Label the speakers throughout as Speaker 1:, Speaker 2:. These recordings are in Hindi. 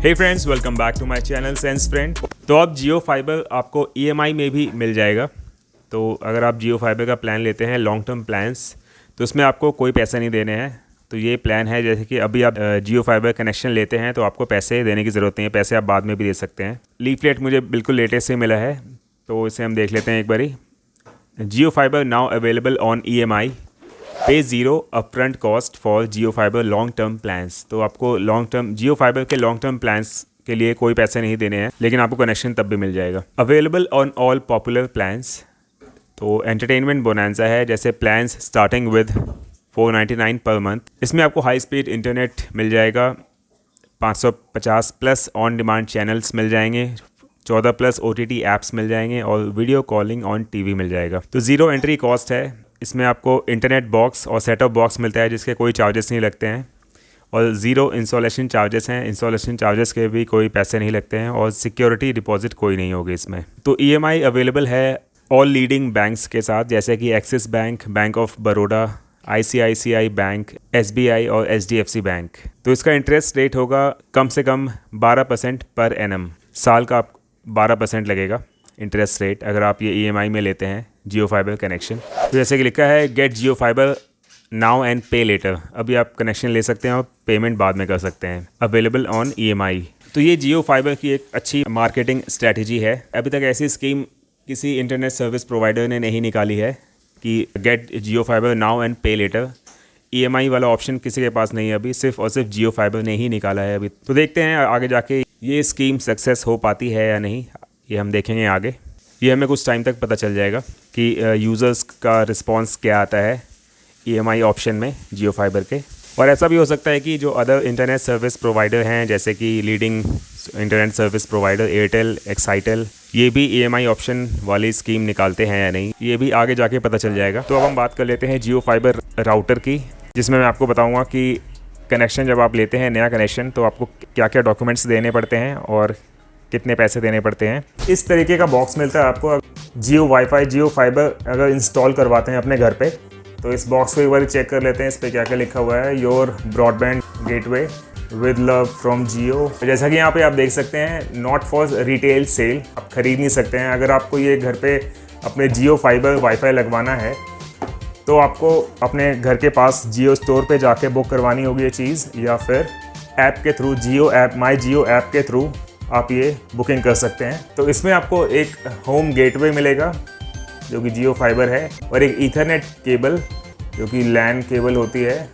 Speaker 1: Hey friends, welcome back to my channel sense friend. तो अब जियो फाइबर आपको ईएमआई में भी मिल जाएगा। तो अगर आप जियो फाइबर का प्लान लेते हैं लॉन्ग टर्म प्लान्स, तो उसमें आपको कोई पैसा नहीं देने हैं। तो ये प्लान है, जैसे कि अभी आप जियो फाइबर कनेक्शन लेते हैं तो आपको पैसे देने की ज़रूरत नहीं है, पैसे आप बाद में भी दे सकते हैं। लीफलेट मुझे बिल्कुल लेटेस्ट से मिला है, तो इसे हम देख लेते हैं एक बारी। Jio fiber now available on EMI, pay zero upfront cost for Jio fiber long term plans. तो आपको लॉन्ग टर्म जियो फाइबर के लॉन्ग टर्म प्लान्स के लिए कोई पैसे नहीं देने हैं, लेकिन आपको कनेक्शन तब भी मिल जाएगा। Available on all popular plans. तो एंटरटेनमेंट बोनांजा है, जैसे plans starting with 499 per month. इसमें आपको हाई स्पीड इंटरनेट मिल जाएगा, 550 प्लस ऑन डिमांड चैनल्स मिल जाएंगे, 14 प्लस OTT ऐप्स मिल जाएंगे और वीडियो कॉलिंग ऑन TV मिल जाएगा। तो ज़ीरो एंट्री कॉस्ट है। इसमें आपको इंटरनेट बॉक्स और सेटअप बॉक्स मिलता है, जिसके कोई चार्जेस नहीं लगते हैं, और ज़ीरो इंस्टॉलेशन चार्जेस हैं। इंस्टॉलेशन चार्जेस के भी कोई पैसे नहीं लगते हैं, और सिक्योरिटी डिपॉजिट कोई नहीं होगी इसमें। तो EMI अवेलेबल है ऑल लीडिंग बैंक्स के साथ, जैसे कि axis bank, bank of Baroda, ICICI bank, SBI और HDFC बैंक। तो इसका इंटरेस्ट रेट होगा कम से कम 12% पर एनम। साल का आप 12% लगेगा इंटरेस्ट रेट, अगर आप ये EMI में लेते हैं जियो फाइबर कनेक्शन। तो जैसे कि लिखा है, get Jio fiber now and pay later. अभी आप कनेक्शन ले सकते हैं और पेमेंट बाद में कर सकते हैं। Available on EMI। तो ये जियो फाइबर की एक अच्छी मार्केटिंग स्ट्रैटेजी है। अभी तक ऐसी स्कीम किसी इंटरनेट सर्विस प्रोवाइडर ने नहीं निकाली है कि get Jio fiber now and pay later. EMI वाला ऑप्शन किसी के पास नहीं है अभी, सिर्फ और सिर्फ जियो फाइबर ने ही निकाला है अभी। तो देखते हैं आगे जाके ये स्कीम सक्सेस हो पाती है या नहीं, ये हम देखेंगे आगे। ये हमें कुछ टाइम तक पता चल जाएगा कि यूज़र्स का रिस्पांस क्या आता है EMI ऑप्शन में जियो फाइबर के। और ऐसा भी हो सकता है कि जो अदर इंटरनेट सर्विस प्रोवाइडर हैं, जैसे कि leading internet service provider Airtel, Excitel, ये भी EMI ऑप्शन वाली स्कीम निकालते हैं या नहीं, ये भी आगे जाके पता चल जाएगा। तो अब हम बात कर लेते हैं जियो फाइबर राउटर की, जिसमें मैं आपको बताऊँगा कि कनेक्शन जब आप लेते हैं नया कनेक्शन, तो आपको क्या क्या डॉक्यूमेंट्स देने पड़ते हैं और कितने पैसे देने पड़ते हैं। इस तरीके का बॉक्स मिलता है आपको जियो वाईफाई, जियो फाइबर अगर इंस्टॉल करवाते हैं अपने घर पे। तो इस बॉक्स को एक बार चेक कर लेते हैं, इस पर क्या क्या लिखा हुआ है। Your broadband gateway with love from Jio. जैसा कि यहाँ पे आप देख सकते हैं, नॉट फॉर रिटेल सेल, आप खरीद नहीं सकते हैं। अगर आपको ये घर पे अपने जियो फाइबर वाईफाई लगवाना है, तो आपको अपने घर के पास जियो स्टोर पे जाके बुक करवानी होगी ये चीज़, या फिर ऐप के थ्रू, जियो ऐप, माई जियो ऐप के थ्रू आप ये बुकिंग कर सकते हैं। तो इसमें आपको एक होम गेटवे मिलेगा जो कि जियो फाइबर है, और एक ईथरनेट केबल जो कि लैन केबल होती है,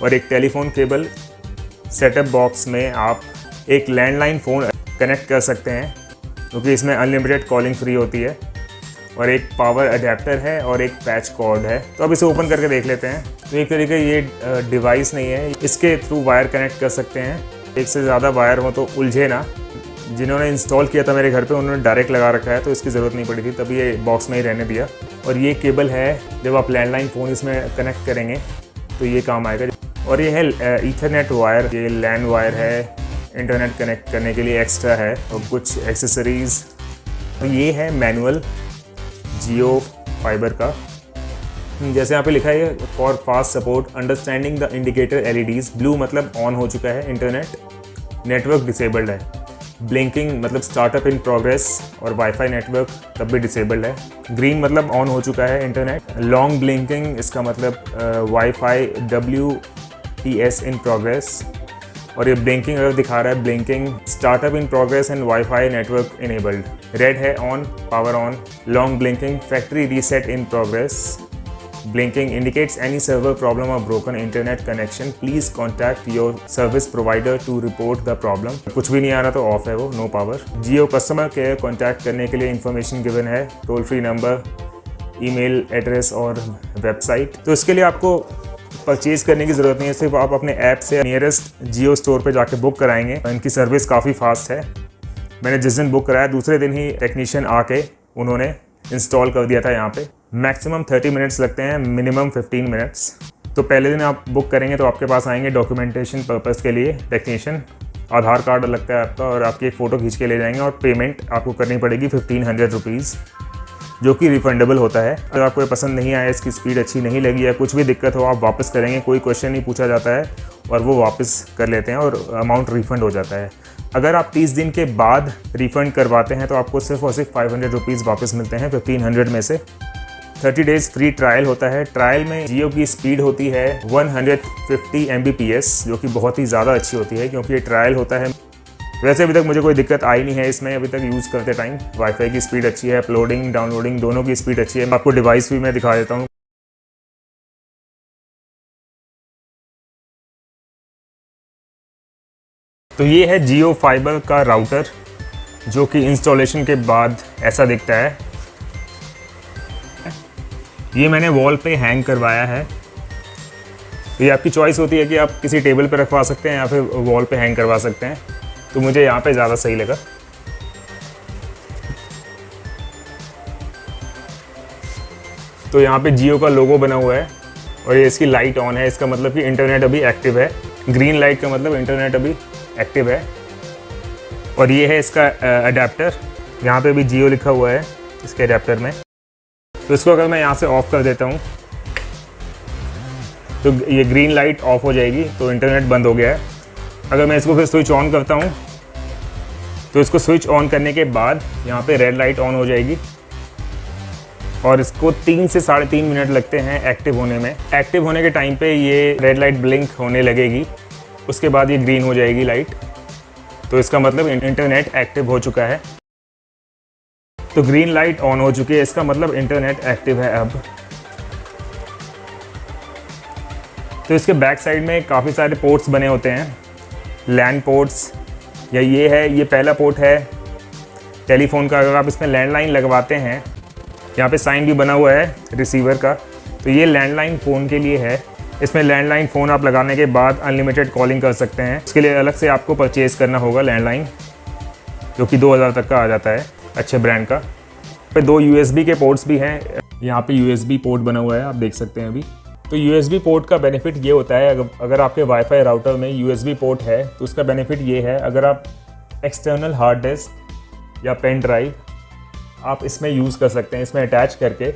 Speaker 1: और एक टेलीफोन केबल। सेटअप बॉक्स में आप एक लैंडलाइन फ़ोन कनेक्ट कर सकते हैं, क्योंकि इसमें अनलिमिटेड कॉलिंग फ्री होती है, और एक पावर अडेप्टर है और एक पैच कॉर्ड है। तो अब इसे ओपन करके देख लेते हैं। तो एक तरीके ये डिवाइस नहीं है, इसके थ्रू वायर कनेक्ट कर सकते हैं। एक से ज़्यादा वायर हो तो उलझे ना। जिन्होंने इंस्टॉल किया था मेरे घर पे, उन्होंने डायरेक्ट लगा रखा है, तो इसकी ज़रूरत नहीं पड़ी थी, तभी ये बॉक्स में ही रहने दिया। और ये केबल है, जब आप लैंडलाइन फ़ोन इसमें कनेक्ट करेंगे तो ये काम आएगा। और ये है ईथरनेट वायर, ये लैन वायर है, इंटरनेट कनेक्ट करने के लिए एक्स्ट्रा है, और कुछ एक्सेसरीज़। तो ये है मैनुअल जियो फाइबर का। जैसे यहाँ पे लिखा है, for fast support understanding the indicator LEDs। Blue मतलब ऑन हो चुका है इंटरनेट, नेटवर्क डिसेबल्ड है। ब्लिंकिंग मतलब स्टार्टअप इन प्रोग्रेस, और वाईफाई नेटवर्क तब भी डिसेबल्ड है। ग्रीन मतलब ऑन हो चुका है इंटरनेट। लॉन्ग ब्लिंकिंग, इसका मतलब वाईफाई WTS इन प्रोग्रेस, और ये ब्लिंकिंग अगर दिखा रहा है, blinking startup in progress and wifi network enabled. Red है on, power on. Long blinking, factory reset in progress. Blinking indicates any server problem or broken internet connection. Please contact your service provider to report the problem. कुछ भी नहीं आ रहा तो ऑफ है वो, नो पावर। जियो कस्टमर केयर कॉन्टैक्ट करने के लिए इन्फॉर्मेशन गिवन है, toll free number, email address और वेबसाइट। तो इसके लिए आपको परचेज़ करने की ज़रूरत नहीं है, सिर्फ आप अपने ऐप से नियरेस्ट जियो स्टोर पे जाके बुक कराएंगे। इनकी सर्विस काफ़ी फास्ट है। मैंने जिस दिन बुक कराया, दूसरे दिन ही टेक्नीशियन आके उन्होंने इंस्टॉल कर दिया था। यहाँ पे मैक्सिमम 30 मिनट्स लगते हैं, मिनिमम 15 मिनट्स। तो पहले दिन आप बुक करेंगे तो आपके पास आएंगे डॉक्यूमेंटेशन पर्पज़ के लिए टेक्नीशियन, आधार कार्ड लगता है आपका, और आपकी एक फ़ोटो खींच के ले जाएंगे, और पेमेंट आपको करनी पड़ेगी 1500 रुपीज़, जो कि रिफंडेबल होता है। अगर आपको ये पसंद नहीं आया, इसकी स्पीड अच्छी नहीं लगी या कुछ भी दिक्कत हो, आप वापस करेंगे, कोई क्वेश्चन नहीं पूछा जाता है, और वो वापस कर लेते हैं और अमाउंट रिफ़ंड हो जाता है। अगर आप 30 दिन के बाद रिफ़ंड करवाते हैं तो आपको सिर्फ और सिर्फ 500 रुपीज़ वापस मिलते हैं 1500 में से। 30 डेज़ फ्री ट्रायल होता है। ट्रायल में जियो की स्पीड होती है 150 Mbps, जो कि बहुत ही ज़्यादा अच्छी होती है क्योंकि ये ट्रायल होता है। वैसे अभी तक मुझे कोई दिक्कत आई नहीं है इसमें अभी तक यूज़ करते टाइम। वाईफाई की स्पीड अच्छी है, अपलोडिंग डाउनलोडिंग दोनों की स्पीड अच्छी है। आपको डिवाइस भी मैं दिखा देता हूँ। तो ये है जियो फाइबर का राउटर, जो कि इंस्टॉलेशन के बाद ऐसा दिखता है। ये मैंने वॉल पे हैंग करवाया है। तो ये आपकी चॉइस होती है कि आप किसी टेबल पे रखवा सकते हैं या फिर वॉल पे हैंग करवा सकते हैं। तो मुझे यहाँ पे ज़्यादा सही लगा। तो यहाँ पे जियो का लोगो बना हुआ है और ये इसकी लाइट ऑन है, इसका मतलब कि इंटरनेट अभी एक्टिव है। ग्रीन लाइट का मतलब इंटरनेट अभी एक्टिव है। और ये है इसका अडेप्टर, यहाँ पे भी जियो लिखा हुआ है इसके अडेप्टर में। तो इसको अगर मैं यहाँ से ऑफ़ कर देता हूँ तो ये ग्रीन लाइट ऑफ हो जाएगी, तो इंटरनेट बंद हो गया है। अगर मैं इसको फिर स्विच ऑन करता हूँ तो इसको स्विच ऑन करने के बाद यहाँ पे रेड लाइट ऑन हो जाएगी और इसको 3 से 3.5 मिनट लगते हैं एक्टिव होने में। एक्टिव होने के टाइम पे ये रेड लाइट ब्लिंक होने लगेगी, उसके बाद ये ग्रीन हो जाएगी लाइट। तो इसका मतलब इंटरनेट एक्टिव हो चुका है। तो ग्रीन लाइट ऑन हो चुकी है, इसका मतलब इंटरनेट एक्टिव है अब। तो इसके बैक साइड में काफ़ी सारे पोर्ट्स बने होते हैं, लैन पोर्ट्स, या ये है, ये पहला पोर्ट है टेलीफोन का। अगर आप इसमें लैंडलाइन लगवाते हैं, यहाँ पे साइन भी बना हुआ है रिसीवर का, तो ये लैंडलाइन फ़ोन के लिए है। इसमें लैंडलाइन फ़ोन आप लगाने के बाद अनलिमिटेड कॉलिंग कर सकते हैं। इसके लिए अलग से आपको परचेज़ करना होगा लैंडलाइन, जो कि 2000 तक का आ जाता है अच्छे ब्रांड का। पे 2 USB के पोर्ट्स भी हैं, यहाँ पे USB पोर्ट बना हुआ है, आप देख सकते हैं अभी। तो USB पोर्ट का बेनिफिट ये होता है, अगर आपके वाईफाई राउटर में USB पोर्ट है तो उसका बेनिफिट ये है, अगर आप एक्सटर्नल हार्ड डिस्क या पेन ड्राइव आप इसमें यूज़ कर सकते हैं। इसमें अटैच करके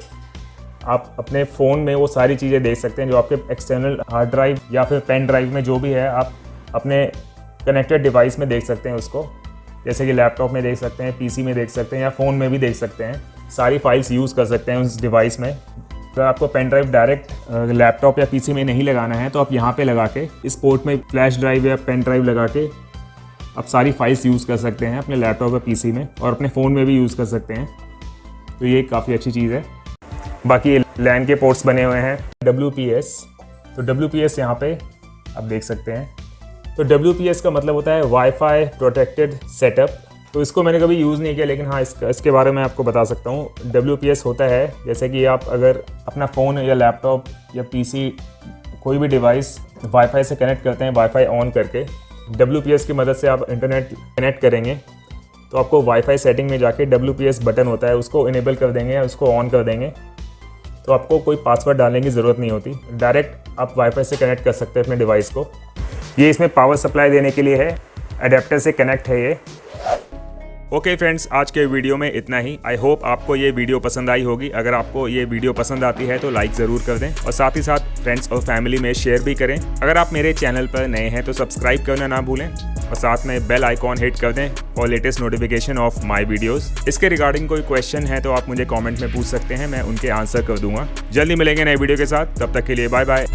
Speaker 1: आप अपने फ़ोन में वो सारी चीज़ें देख सकते हैं जो आपके एक्सटर्नल हार्ड ड्राइव या फिर पेन ड्राइव में जो भी है, आप अपने कनेक्टेड डिवाइस में देख सकते हैं उसको। जैसे कि लैपटॉप में देख सकते हैं, PC में देख सकते हैं या फ़ोन में भी देख सकते हैं। सारी फाइल्स यूज़ कर सकते हैं उस डिवाइस में। अगर आपको पेन ड्राइव डायरेक्ट लैपटॉप या PC में नहीं लगाना है तो आप यहाँ पे लगा के इस पोर्ट में फ्लैश ड्राइव या पेन ड्राइव लगा के आप सारी फाइल्स यूज़ कर सकते हैं अपने लैपटॉप या PC में, और अपने फ़ोन में भी यूज़ कर सकते हैं। तो ये काफ़ी अच्छी चीज़ है। बाकी लैन के पोर्ट्स बने हुए हैं, WPS। तो WPS यहाँ पे आप देख सकते हैं। तो WPS का मतलब होता है वाईफाई प्रोटेक्टेड सेटअप। तो इसको मैंने कभी यूज़ नहीं किया, लेकिन हाँ इसके बारे में आपको बता सकता हूँ। WPS होता है जैसे कि आप अगर अपना फ़ोन या लैपटॉप या PC कोई भी डिवाइस वाईफाई से कनेक्ट करते हैं, वाईफाई ऑन करके WPS की मदद से आप इंटरनेट कनेक्ट करेंगे, तो आपको वाईफाई सेटिंग में जाके WPS बटन होता है, उसको इनेबल कर देंगे या उसको ऑन कर देंगे, तो आपको कोई पासवर्ड डालने की ज़रूरत नहीं होती। डायरेक्ट आप वाईफाई से कनेक्ट कर सकते हैं अपने डिवाइस को। ये इसमें पावर सप्लाई देने के लिए है, अडेप्टर से कनेक्ट है ये। ओके फ्रेंड्स, आज के वीडियो में इतना ही। आई होप आपको ये वीडियो पसंद आई होगी। अगर आपको ये वीडियो पसंद आती है तो लाइक ज़रूर कर दें और साथ ही साथ फ्रेंड्स और फैमिली में शेयर भी करें। अगर आप मेरे चैनल पर नए हैं तो सब्सक्राइब करना ना भूलें और साथ में बेल आइकॉन हिट कर दें और latest notification of my videos. इसके रिगार्डिंग कोई क्वेश्चन है तो आप मुझे कमेंट में पूछ सकते हैं, मैं उनके आंसर कर दूंगा। जल्दी मिलेंगे नए वीडियो के साथ, तब तक के लिए बाय बाय।